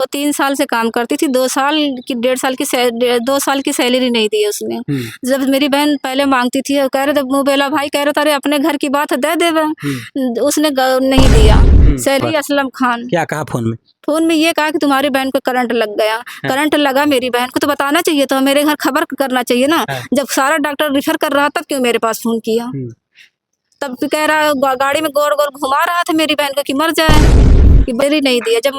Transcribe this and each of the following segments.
वो 3 साल से काम करती थी, 2 साल की 2 साल की सैलरी नहीं दी उसने। जब मेरी बहन पहले मांगती थी, कह रहे थे मुँह बेला भाई, कह रहे तारे अपने घर की बात दे देवे, उसने नहीं दिया। सैली असलम खान। क्या कहा फोन में? फोन में ये कहा कि तुम्हारी बहन को करंट लग गया। करंट लगा मेरी बहन को तो बताना चाहिए, तो मेरे घर खबर करना चाहिए ना। जब सारा डॉक्टर रेफर कर रहा तब क्यों मेरे पास फोन किया? तब भी कह रहा गाड़ी में गोल गोल घुमा रहा था मेरी बहन को कि मर जाए, कि मेरी नहीं दिया। जब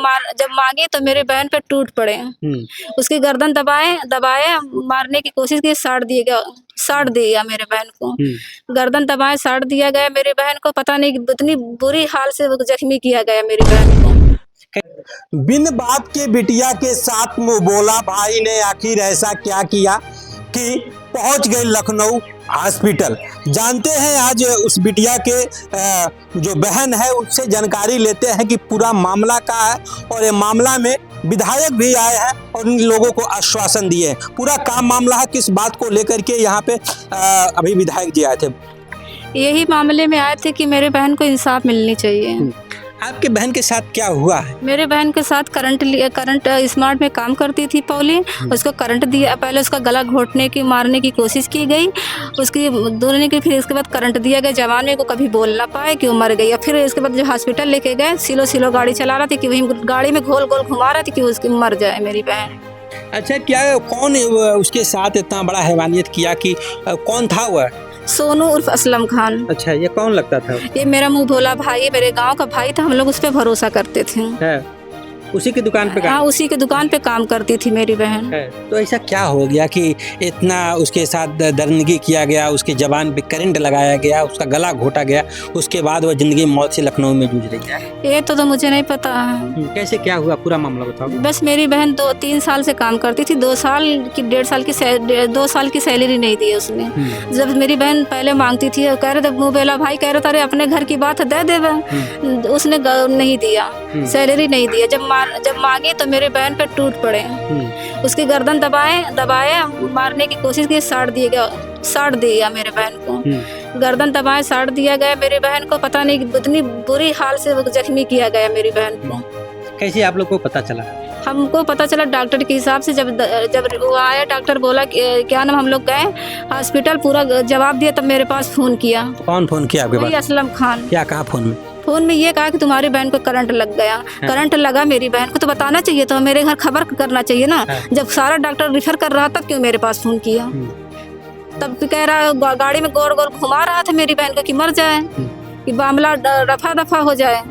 मांगी तो मेरी बहन पे टूट पड़े, उसकी गर्दन दबाए मारने की कोशिश की, साड़ दिया मेरे बहन को। गर्दन दबाए साड़ दिया गया मेरी बहन को। पता नहीं इतनी बुरी हाल से जख्मी किया गया मेरी बहन को। बिन बाप के बिटिया के साथ मुँह बोला भाई ने आखिर ऐसा क्या किया कि पहुंच गए लखनऊ हॉस्पिटल। जानते हैं आज उस बिटिया के जो बहन है उससे जानकारी लेते हैं कि पूरा मामला क्या है, और ये मामला में विधायक भी आए हैं और इन लोगों को आश्वासन दिए हैं। पूरा काम मामला है, किस बात को लेकर के यहाँ पे अभी विधायक जी आए थे? यही मामले में आए थे कि मेरे बहन को इंसाफ मिलनी चाहिए। आपके बहन के साथ क्या हुआ है? मेरे बहन के साथ करंट स्मार्ट में काम करती थी पौली, उसको करंट दिया। पहले उसका गला घोटने की मारने की कोशिश की गई, उसकी दूरने की, फिर इसके बाद करंट दिया गया। जवान में को कभी बोल ना पाए कि वो मर गई। फिर इसके बाद जो हॉस्पिटल लेके गए, सिलो गाड़ी चला रहा थी कि वही गाड़ी में गोल गोल घुमा रहा थी कि उसकी मर जाए मेरी बहन। अच्छा, क्या कौन उसके साथ इतना बड़ा हैवानियत किया कि कौन था वह? सोनू उर्फ असलम खान। अच्छा, ये कौन लगता था? ये मेरा मुंह भोला भाई, मेरे गांव का भाई था। हम लोग उस पर भरोसा करते थे। उसी की दुकान पे? हाँ, उसी की दुकान पे काम करती थी मेरी बहन। तो ऐसा क्या हो गया कि इतना उसके साथ दरिंदगी किया गया, उसकी जबान पे करंट लगाया गया, उसका गला घोटा गया, उसके बाद वह जिंदगी मौत से लखनऊ में जूझ रही है? ये तो मुझे नहीं पता है। कैसे क्या हुआ, पूरा मामला बताओ। बस मेरी बहन 2-3 साल से काम करती थी, 2 साल की 2 साल की सैलरी नहीं दी उसने। जब मेरी बहन पहले मांगती थी, कह रहे थे मुँह बेला भाई, कह रहे तारे अपने घर की बात दे देवे, उसने नहीं दिया। सैलरी नहीं दिया। जब मांगी तो मेरे बहन पे टूट पड़े, उसकी गर्दन दबाए मारने की कोशिश की, साड़ दिया मेरे बहन को। गर्दन दबाए साड़ दिया गया मेरी बहन को। पता नहीं इतनी बुरी हाल से जख्मी किया गया मेरी बहन को। कैसे आप लोग को पता चला? हमको पता चला डॉक्टर के हिसाब से। जब वो आया, डॉक्टर बोला क्या नाम, हम लोग गए हॉस्पिटल, पूरा जवाब दिया, तब मेरे पास फोन किया। कौन फोन किया आपके पास? असलम खान। क्या कहा फोन में? फोन में ये कहा कि तुम्हारी बहन को करंट लग गया। करंट लगा मेरी बहन को तो बताना चाहिए, तो मेरे घर खबर करना चाहिए ना। जब सारा डॉक्टर रेफर कर रहा तब क्यों मेरे पास फोन किया? तब भी कह रहा गाड़ी में गोल गोल घुमा रहा था मेरी बहन को कि मर जाए, कि मामला रफा दफा हो जाए।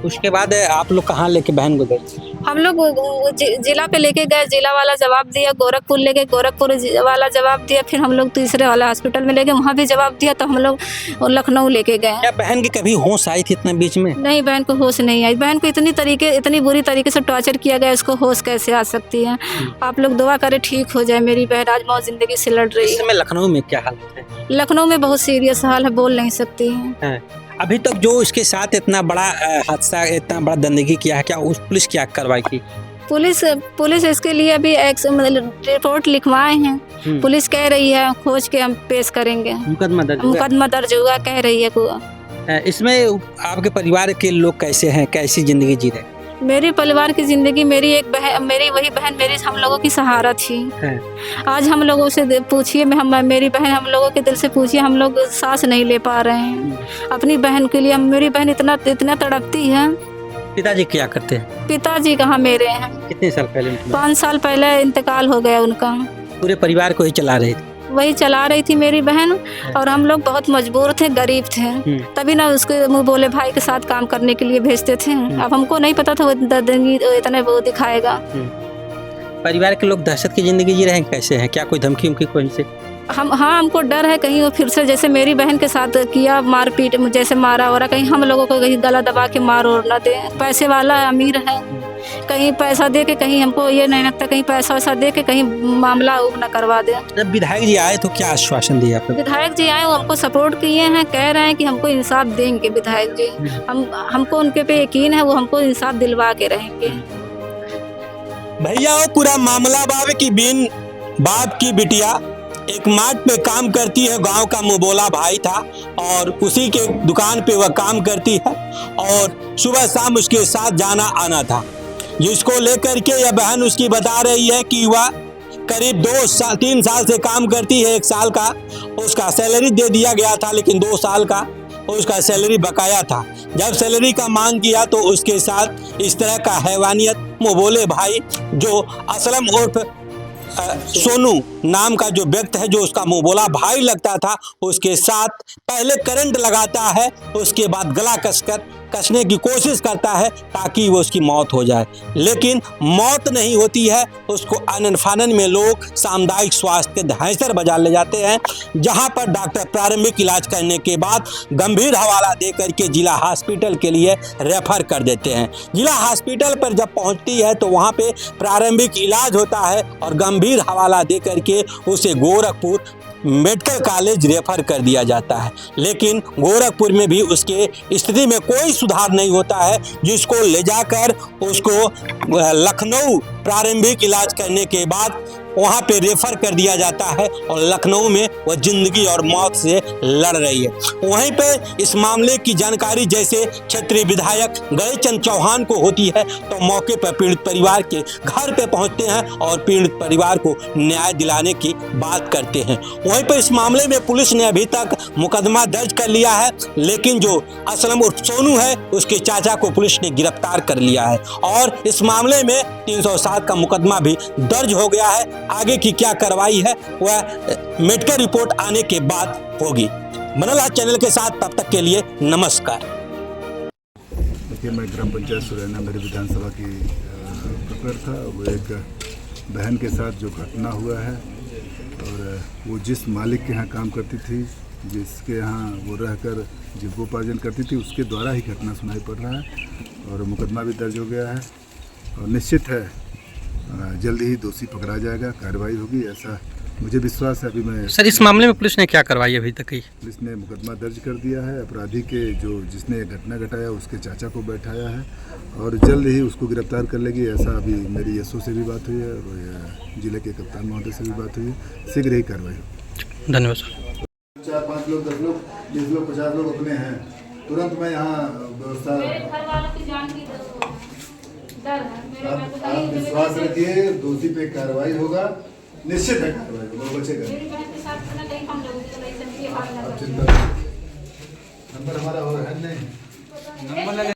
उसके बाद आप लोग कहाँ लेके बहन को गए? हम लोग जिला पे लेके गए, जिला वाला जवाब दिया। गोरखपुर ले गए, गोरखपुर वाला जवाब दिया। फिर हम लोग तीसरे वाला हॉस्पिटल में ले गए, वहाँ भी जवाब दिया। तो हम लोग लखनऊ लेके गए। क्या बहन की कभी होश आई थी इतने बीच में? नहीं, बहन को होश नहीं आई। बहन को इतनी बुरी तरीके से टॉर्चर किया गया, उसको होश कैसे आ सकती है? आप लोग दुआ करें ठीक हो जाए मेरी बहन। आज मौत जिंदगी से लड़ रही है। लखनऊ में क्या हालत है? लखनऊ में बहुत सीरियस हाल है, बोल नहीं सकती है। अभी तक जो इसके साथ इतना बड़ा हादसा, इतना बड़ा दंदगी किया है, क्या उस पुलिस क्या कार्रवाई की? पुलिस इसके लिए अभी रिपोर्ट लिखवाए हैं। पुलिस कह रही है खोज के हम पेश करेंगे। मुकदमा दर्ज हुआ कह रही है। इसमें आपके परिवार के लोग कैसे हैं, कैसी जिंदगी जी रहे? मेरे परिवार की जिंदगी, मेरी वही बहन हम लोगों की सहारा थी। आज हम लोगों से पूछिए, मेरी बहन, हम लोगों के दिल से पूछिए, हम लोग सांस नहीं ले पा रहे हैं अपनी बहन के लिए। मेरी बहन इतना तड़पती है। पिताजी क्या करते हैं? पिताजी कहाँ मेरे हैं। कितने साल पहले? 5 साल पहले इंतकाल हो गया उनका। पूरे परिवार को ही चला रहे थे? वही चला रही थी मेरी बहन, और हम लोग बहुत मजबूर थे, गरीब थे। तभी ना उसके मुँह बोले भाई के साथ काम करने के लिए भेजते थे। अब हमको नहीं पता था वो इतने वो दिखाएगा। परिवार के लोग दहशत की जिंदगी जी रहे हैं, कैसे हैं? क्या कोई धमकी उमकी कोई से? हमको डर है कहीं वो फिर से जैसे मेरी बहन के साथ किया, मारपीट जैसे मारा और कहीं हम लोगों को कहीं गला दबा के मार और न दे। पैसे वाला अमीर है, कहीं पैसा दे के, कहीं हमको ये नहीं लगता कहीं पैसा वैसा दे के कहीं मामला न करवा दे। जब विधायक जी आए तो क्या आश्वासन दिया आपको? विधायक जी आए, वो हमको सपोर्ट किए हैं, कह रहे हैं कि हमको इंसाफ देंगे विधायक जी। हमको उनके पे यकीन है, वो हमको इंसाफ दिलवा के रहेंगे। भैया वो पूरा मामला बाप की बिन बाप की बिटिया एक मार्ट पे काम करती है, गांव का मुबोला भाई था और उसी के दुकान पे वह काम करती है और सुबह शाम उसके साथ जाना आना था। जिसको लेकर के यह बहन उसकी बता रही है कि वह करीब 3 साल से काम करती है। 1 साल का उसका सैलरी दे दिया गया था, लेकिन 2 साल का उसका सैलरी बकाया था। जब सैलरी का मांग किया तो उसके साथ इस तरह का हैवानियत मुँह बोले भाई जो असलम उर्फ सोनू नाम का जो व्यक्ति है, जो उसका मुंह बोला भाई लगता था, उसके साथ पहले करंट लगाता है, उसके बाद गला कसने की कोशिश करता है ताकि वो उसकी मौत हो जाए, लेकिन मौत नहीं होती है। उसको आनन फानन में लोग सामुदायिक स्वास्थ्य के धैंसर बजा ले जाते हैं, जहां पर डॉक्टर प्रारंभिक इलाज करने के बाद गंभीर हवाला दे करके जिला हॉस्पिटल के लिए रेफर कर देते हैं। जिला हॉस्पिटल पर जब पहुंचती है तो वहां पे प्रारंभिक इलाज होता है और गंभीर हवाला दे करके उसे गोरखपुर मेडिकल कॉलेज रेफर कर दिया जाता है, लेकिन गोरखपुर में भी उसके स्थिति में कोई सुधार नहीं होता है, जिसको ले जाकर उसको लखनऊ प्रारंभिक इलाज करने के बाद वहाँ पे रेफर कर दिया जाता है और लखनऊ में वह जिंदगी और मौत से लड़ रही है। वहीं पे इस मामले की जानकारी जैसे क्षेत्रीय विधायक गणेशचंद चौहान को होती है तो मौके पर पीड़ित परिवार के घर पे पहुंचते हैं और पीड़ित परिवार को न्याय दिलाने की बात करते हैं। वहीं पर इस मामले में पुलिस ने अभी तक मुकदमा दर्ज कर लिया है, लेकिन जो असलम उर्फ सोनू है उसके चाचा को पुलिस ने गिरफ्तार कर लिया है और इस मामले में 307 का मुकदमा भी दर्ज हो गया है। आगे की क्या कार्रवाई है वह मेडिकल रिपोर्ट आने के बाद होगी। मनल आज चैनल के साथ, तब तक के लिए नमस्कार। देखिए, मैं ग्राम पंचायत सुरैना मेरी विधानसभा की प्रकर था। वो एक बहन के साथ जो घटना हुआ है और वो जिस मालिक के यहाँ काम करती थी, जिसके यहाँ वो रहकर जीविकोपार्जन करती थी, उसके द्वारा ही घटना सुनाई पड़ रहा है और मुकदमा भी दर्ज हो गया है और निश्चित है जल्दी ही दोषी पकड़ा जाएगा, कार्रवाई होगी, ऐसा मुझे विश्वास है। अभी मैं सर, इस मामले में पुलिस ने क्या कार्रवाई अभी तक की? पुलिस ने मुकदमा दर्ज कर दिया है। अपराधी के जो जिसने घटना घटाया उसके चाचा को बैठाया है और जल्द ही उसको गिरफ्तार कर लेगी, ऐसा अभी मेरी एसओ से भी बात हुई है और जिले के कप्तान महोदय से भी बात हुई है। शीघ्र ही कार्रवाई होगी। धन्यवाद सर। 4, 5 लोग, 10 लोग, 20 लोग, 50 लोग अपने हैं, तुरंत मैं यहाँ व्यवस्था। आप विश्वास रखिए, दोषी पे कार्रवाई होगा, निश्चित है कार्रवाई होगा, बचेगा। आप चिंता नंबर हमारा हो है नहीं।